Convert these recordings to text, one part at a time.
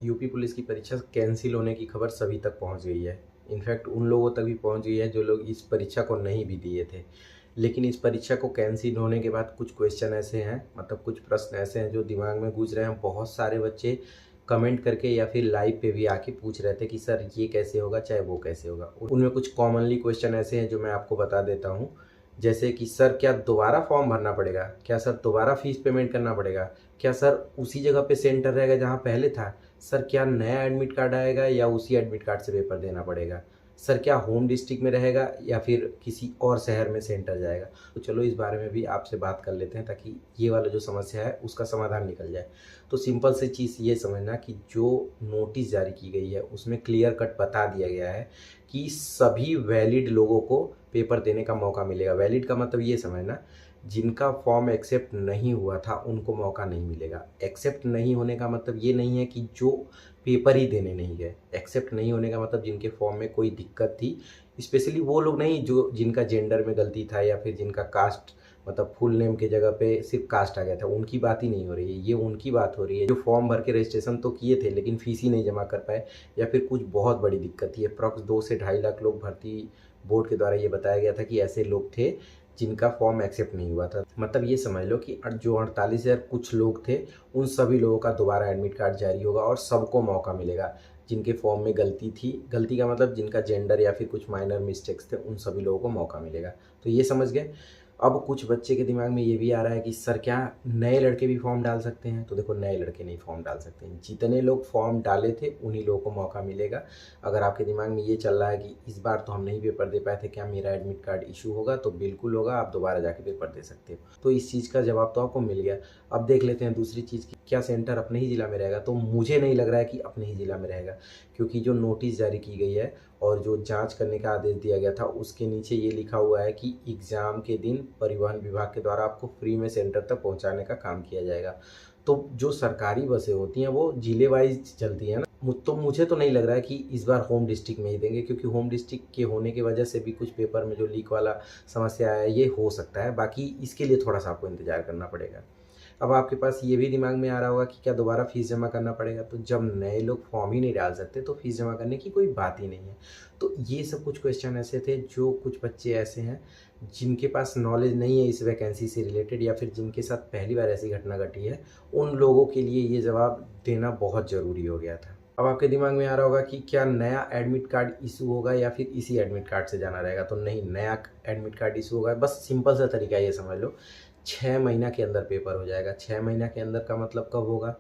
UP police की परीक्षा cancel होने की खबर सभी तक पहुंच गई है। इनफैक्ट उन लोगों तक भी पहुंच गई है जो लोग इस परीक्षा को नहीं भी दिए थे। लेकिन इस परीक्षा को कैंसिल होने के बाद कुछ क्वेश्चन ऐसे हैं, मतलब कुछ प्रश्न ऐसे हैं जो दिमाग में गूंज रहे हैं। बहुत सारे बच्चे कमेंट करके या फिर लाइव पे भी आके पूछ रहे थे कि सर ये कैसे होगा, चाहे वो कैसे होगा। उनमें कुछ कॉमनली क्वेश्चन ऐसे हैं जो मैं आपको बता देता हूँ। जैसे कि सर क्या दोबारा फॉर्म भरना पड़ेगा, क्या सर दोबारा फीस पेमेंट करना पड़ेगा, क्या सर उसी जगह पे सेंटर रहेगा जहाँ पहले था, सर क्या नया एडमिट कार्ड आएगा या उसी एडमिट कार्ड से पेपर देना पड़ेगा, सर क्या होम डिस्ट्रिक्ट में रहेगा या फिर किसी और शहर में सेंटर जाएगा। तो चलो इस बारे में भी आपसे बात कर लेते हैं ताकि ये वाला जो समस्या है उसका समाधान निकल जाए। तो सिंपल सी चीज़ ये समझना कि जो नोटिस जारी की गई है उसमें क्लियर कट बता दिया गया है कि सभी वैलिड लोगों को पेपर देने का मौका मिलेगा। वैलिड का मतलब ये समझना, जिनका फॉर्म एक्सेप्ट नहीं हुआ था उनको मौका नहीं मिलेगा। एक्सेप्ट नहीं होने का मतलब ये नहीं है कि जो पेपर ही देने नहीं गए। एक्सेप्ट नहीं होने का मतलब जिनके फॉर्म में कोई दिक्कत थी, स्पेशली वो लोग नहीं जो जिनका जेंडर में गलती था या फिर जिनका कास्ट, मतलब फुल नेम के जगह पे सिर्फ कास्ट आ गया था, उनकी बात ही नहीं हो रही है। ये उनकी बात हो रही है जो फॉर्म भर के रजिस्ट्रेशन तो किए थे लेकिन फीस ही नहीं जमा कर पाए या फिर कुछ बहुत बड़ी दिक्कत थी। अप्रॉक्स 2 से 2.5 लाख लोग भर्ती बोर्ड के द्वारा ये बताया गया था कि ऐसे लोग थे जिनका फॉर्म एक्सेप्ट नहीं हुआ था। मतलब ये समझ लो कि जो 48,000 कुछ लोग थे उन सभी लोगों का दोबारा एडमिट कार्ड जारी होगा और सबको मौका मिलेगा। जिनके फॉर्म में गलती थी, गलती का मतलब जिनका जेंडर या फिर कुछ माइनर मिस्टेक्स थे, उन सभी लोगों को मौका मिलेगा। तो ये समझ गए। अब कुछ बच्चे के दिमाग में ये भी आ रहा है कि सर क्या नए लड़के भी फॉर्म डाल सकते हैं। तो देखो, नए लड़के नहीं फॉर्म डाल सकते हैं। जितने लोग फॉर्म डाले थे उन्हीं लोगों को मौका मिलेगा। अगर आपके दिमाग में ये चल रहा है कि इस बार तो हम नहीं पेपर दे पाए थे, क्या मेरा एडमिट कार्ड इशू होगा, तो बिल्कुल होगा, आप दोबारा जाके पेपर दे सकते हो। तो इस चीज़ का जवाब तो आपको मिल गया। अब देख लेते हैं दूसरी चीज़ की, क्या सेंटर अपने ही ज़िला में रहेगा। तो मुझे नहीं लग रहा है कि अपने ही ज़िला में रहेगा, क्योंकि जो नोटिस जारी की गई है और जो जांच करने का आदेश दिया गया था उसके नीचे ये लिखा हुआ है कि एग्ज़ाम के दिन परिवहन विभाग के द्वारा आपको फ्री में सेंटर तक पहुंचाने का काम किया जाएगा। तो जो सरकारी बसें होती हैं वो जिले वाइज चलती हैं ना। तो मुझे तो नहीं लग रहा है कि इस बार होम डिस्ट्रिक्ट में ही देंगे, क्योंकि होम डिस्ट्रिक्ट के होने की वजह से भी कुछ पेपर में जो लीक वाला समस्या है ये हो सकता है। बाकी इसके लिए थोड़ा सा आपको इंतज़ार करना पड़ेगा। अब आपके पास ये भी दिमाग में आ रहा होगा कि क्या दोबारा फीस जमा करना पड़ेगा। तो जब नए लोग फॉर्म ही नहीं डाल सकते तो फीस जमा करने की कोई बात ही नहीं है। तो ये सब कुछ क्वेश्चन ऐसे थे जो कुछ बच्चे ऐसे हैं जिनके पास नॉलेज नहीं है इस वैकेंसी से रिलेटेड या फिर जिनके साथ पहली बार ऐसी घटना घटी है, उन लोगों के लिए ये जवाब देना बहुत ज़रूरी हो गया था। अब आपके दिमाग में आ रहा होगा कि क्या नया एडमिट कार्ड इशू होगा या फिर इसी एडमिट कार्ड से जाना रहेगा। तो नहीं, नया एडमिट कार्ड इशू होगा। बस सिंपल सा तरीका है, ये समझ लो, 6 महीना के अंदर पेपर हो जाएगा। 6 महीना के अंदर का मतलब कब होगा,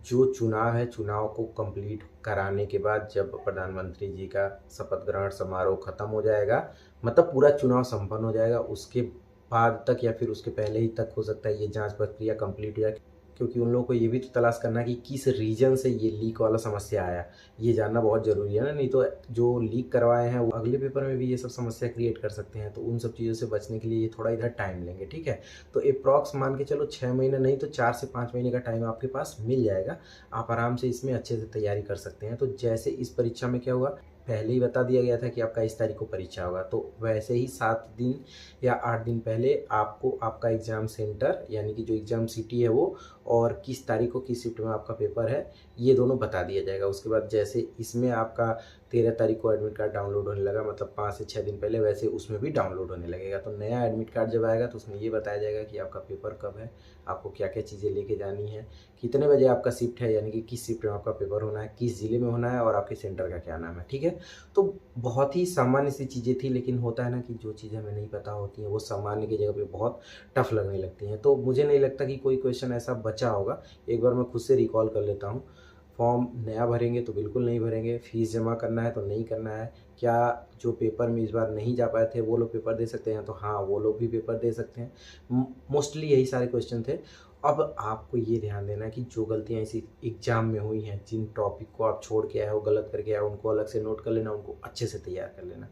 जो चुनाव है, चुनाव को कंप्लीट कराने के बाद जब प्रधानमंत्री जी का शपथ ग्रहण समारोह खत्म हो जाएगा, मतलब पूरा चुनाव संपन्न हो जाएगा, उसके बाद तक या फिर उसके पहले ही तक हो सकता है ये जांच प्रक्रिया कंप्लीट हो जाए। क्योंकि उन लोगों को ये भी तो तलाश करना है कि किस रीजन से ये लीक वाला समस्या आया, ये जानना बहुत ज़रूरी है ना। नहीं तो जो लीक करवाए हैं वो अगले पेपर में भी ये सब समस्या क्रिएट कर सकते हैं। तो उन सब चीज़ों से बचने के लिए ये थोड़ा इधर टाइम लेंगे, ठीक है। तो अप्रॉक्स मान के चलो 6 महीना नहीं तो 4 से 5 महीने का टाइम आपके पास मिल जाएगा। आप आराम से इसमें अच्छे से तैयारी कर सकते हैं। तो जैसे इस परीक्षा में क्या हुआ, पहले ही बता दिया गया था कि आपका इस तारीख को परीक्षा होगा, तो वैसे ही 7 दिन या 8 दिन पहले आपको आपका एग्ज़ाम सेंटर यानी कि जो एग्ज़ाम सिटी है वो और किस तारीख को किस शिफ्ट में आपका पेपर है, ये दोनों बता दिया जाएगा। उसके बाद जैसे इसमें आपका 13 तारीख को एडमिट कार्ड डाउनलोड होने लगा, मतलब 5 से 6 दिन पहले, वैसे उसमें भी डाउनलोड होने लगेगा। तो नया एडमिट कार्ड जब आएगा तो उसमें ये बताया जाएगा कि आपका पेपर कब है, आपको क्या-क्या चीज़ें लेके जानी है, कितने बजे आपका शिफ्ट है, यानी कि किस शिफ्ट में आपका पेपर होना है, किस ज़िले में होना है और आपके सेंटर का क्या नाम है, ठीक है। तो बहुत ही सामान्य सी चीज़ें थी, लेकिन होता है ना कि जो चीज़ें हमें नहीं पता होती हैं वो सामान्य की जगह पे बहुत टफ लगने लगती हैं। तो मुझे नहीं लगता कि कोई क्वेश्चन ऐसा बचा होगा। एक बार मैं खुद से रिकॉल कर लेता हूँ। फॉर्म नया भरेंगे तो बिल्कुल नहीं भरेंगे, फ़ीस जमा करना है तो नहीं करना है, क्या जो पेपर में इस बार नहीं जा पाए थे वो लोग पेपर दे सकते हैं, तो हाँ, वो लोग भी पेपर दे सकते हैं। मोस्टली यही सारे क्वेश्चन थे। अब आपको ये ध्यान देना है कि जो गलतियाँ इस एग्ज़ाम में हुई हैं, जिन टॉपिक को आप छोड़ के आए हो, गलत करके आए हो, उनको अलग से नोट कर लेना, उनको अच्छे से तैयार कर लेना।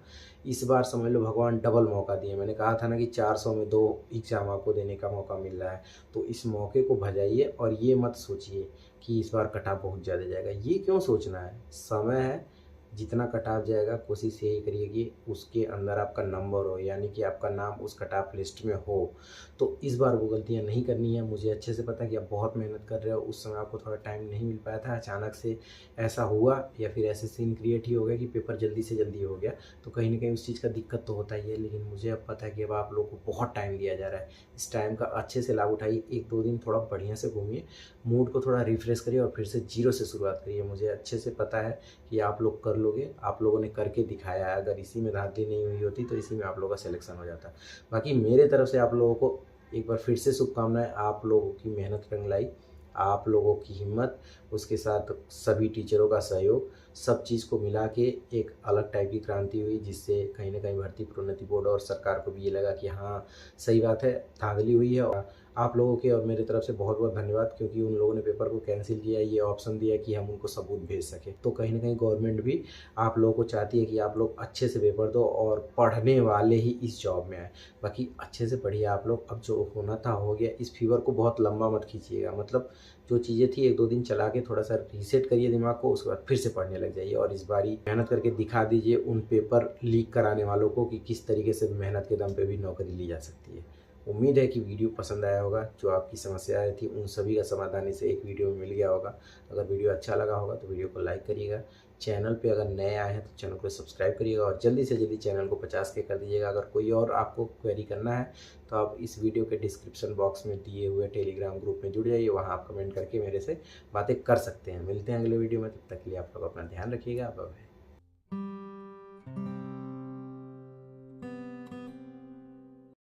इस बार समझ लो भगवान डबल मौका दिए। मैंने कहा था ना कि 400 में 2 एग्ज़ाम आपको देने का मौका मिल रहा है, तो इस मौके को भजाइए और ये मत सोचिए कि इस बार कट ऑफ बहुत ज़्यादा जाएगा। ये क्यों सोचना है, समय है, जितना कट ऑफ जाएगा कोशिश यही करिए कि उसके अंदर आपका नंबर हो, यानी कि आपका नाम उस कट ऑफ लिस्ट में हो। तो इस बार वो गलतियाँ नहीं करनी है। मुझे अच्छे से पता है कि आप बहुत मेहनत कर रहे हो, उस समय आपको थोड़ा टाइम नहीं मिल पाया था, अचानक से ऐसा हुआ या फिर ऐसे सीन क्रिएट ही हो गया कि पेपर जल्दी से जल्दी हो गया, तो कहीं ना कहीं उस चीज़ का दिक्कत तो होता ही है। लेकिन मुझे अब पता है कि अब आप लोगों को बहुत टाइम दिया जा रहा है, इस टाइम का अच्छे से लाभ उठाइए। 1-2 दिन थोड़ा बढ़िया से घूमिए, मूड को थोड़ा रिफ्रेश करिए और फिर से जीरो से शुरुआत करिए। मुझे अच्छे से पता है कि आप लोग कर लोगे, आप लोगों ने करके दिखाया है। अगर इसी में धांधली नहीं हुई होती तो इसी में आप लोगों का सिलेक्शन हो जाता। बाकी मेरे तरफ से आप लोगों को एक बार फिर से शुभकामनाएं। आप लोगों की मेहनत रंग लाई, आप लोगों की हिम्मत, उसके साथ सभी टीचरों का सहयोग, सब चीज़ को मिला के एक अलग टाइप की क्रांति हुई, जिससे कहीं ना कहीं भर्ती प्रोन्नति बोर्ड और सरकार को भी ये लगा कि हाँ सही बात है, धांधली हुई है। और आप लोगों के और मेरे तरफ से बहुत बहुत धन्यवाद, क्योंकि उन लोगों ने पेपर को कैंसिल किया, ये ऑप्शन दिया कि हम उनको सबूत भेज सकें। तो कहीं ना कहीं गवर्नमेंट भी आप लोगों को चाहती है कि आप लोग अच्छे से पेपर दो और पढ़ने वाले ही इस जॉब में आए। बाकी अच्छे से पढ़िए आप लोग, अब जो होना था हो गया। इस फीवर को बहुत लंबा मत खींचिएगा, मतलब जो चीज़ें थी 1-2 दिन चला के थोड़ा सा रीसेट करिए दिमाग को, उसके बाद फिर से पढ़ने लग जाइए। और इस बारी मेहनत करके दिखा दीजिए उन पेपर लीक कराने वालों को कि किस तरीके से मेहनत के दम पे भी नौकरी ली जा सकती है। उम्मीद है कि वीडियो पसंद आया होगा, जो आपकी समस्याएं थी उन सभी का समाधान इसे एक वीडियो में मिल गया होगा। अगर वीडियो अच्छा लगा होगा तो वीडियो को लाइक करिएगा। चैनल पे अगर नए आए हैं तो चैनल को सब्सक्राइब करिएगा और जल्दी से जल्दी चैनल को 50 के कर दीजिएगा। अगर कोई और आपको क्वेरी करना है तो आप इस वीडियो के डिस्क्रिप्शन बॉक्स में दिए हुए टेलीग्राम ग्रुप में जुड़ जाइए, वहाँ आप कमेंट करके मेरे से बातें कर सकते हैं। मिलते हैं अगले वीडियो में, तब तक के लिए आप लोग अपना ध्यान रखिएगा। Bye bye.